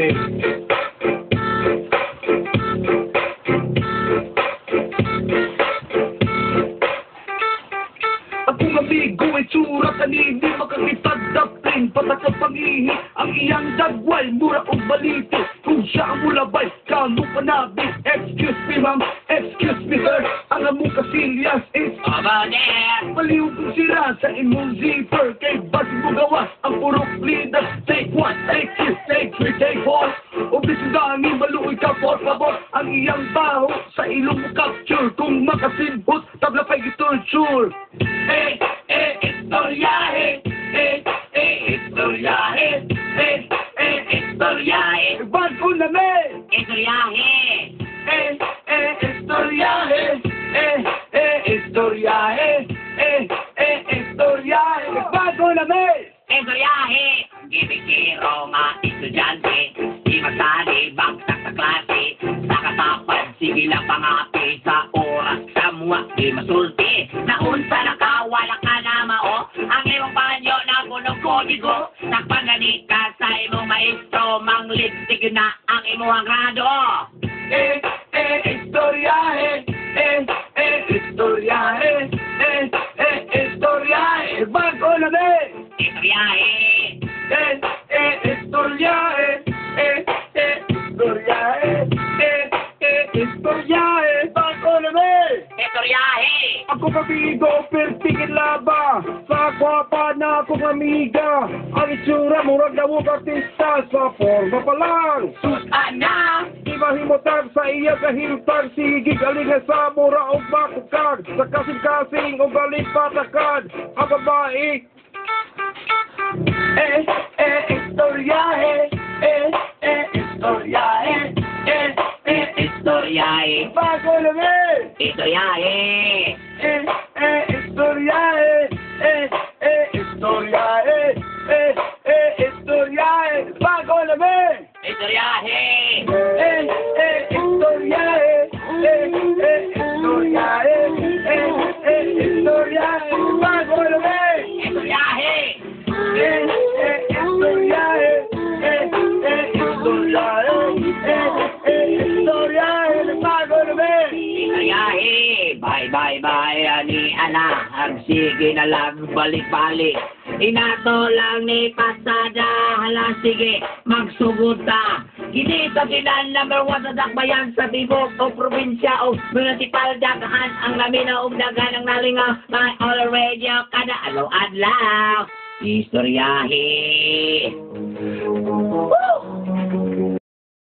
natin. Akong amigo ay tsura kanini makakitagdapin patak ang pangihi ang iyang dagway mura o balito kung siya ang mulabay kamo panabi. Excuse me ma'am, excuse me sir, ang among kasilyas is Over there! palihog kong sira sa imong zipper kay basi mo gawas ang purok leader. Take one, take two, take three, take four o bisidangin maluoy ka por favor ang iyang baho sa ilong mo capture kung makasimbot tabla pa'y gitorture. Istoryahe! Istoryahe! Istoryahe! Bago na me! Istoryahe! Istoryahe! Istoryahe! Istoryahe! Bago na me! Istoryahe! Gibigiro mga estudyante, di masali bagsak sa klase, sa katapad, sige lang pangapi sa oras sa muwa, di masulti. Naunsa nakawala ka na mao, ang iyong banyo na punong kodigo, nagpangani ka sa imong maestro, manglipstig na ang imong grado. Istoryahe! Istoryahe! Istoryahe! Bago na me! Istoryahe! Istoryahe! Istoryahe! Istoryahe! Bago na me! Istoryahe! Ako kabigo, pertigin laba sa kwapa na akong amiga. Ang itsura, murag dawog artista sa forma pa lang. Ana! Imahimutan sa iya kahimtang sige galingan sa mura o bakukag sa kasing-kasing o galing patakad ang babae. Istoryahe! Istoryahe! Istoryahe! Bago na me! Istoryahe! Istoryahe! Istoryahe! Istoryahe! Bago na me! Istoryahe! Istoryahe! Istoryahe! Istoryahe! Bago na me! Istoryahe! Istoryahe! Istoryahe! Bago na me! Istoryahe! Bye, ani ana, ang sige na lang balik-balik. Inato lang ni pasada, hala sige, magsugod ta. Kinito sinan number 1 sa dakbayan sa tibok o probinsya o municipal dakahan ang lamina o dagan ang nalinga my all radio kada adlaw-adlaw. Istoryahe!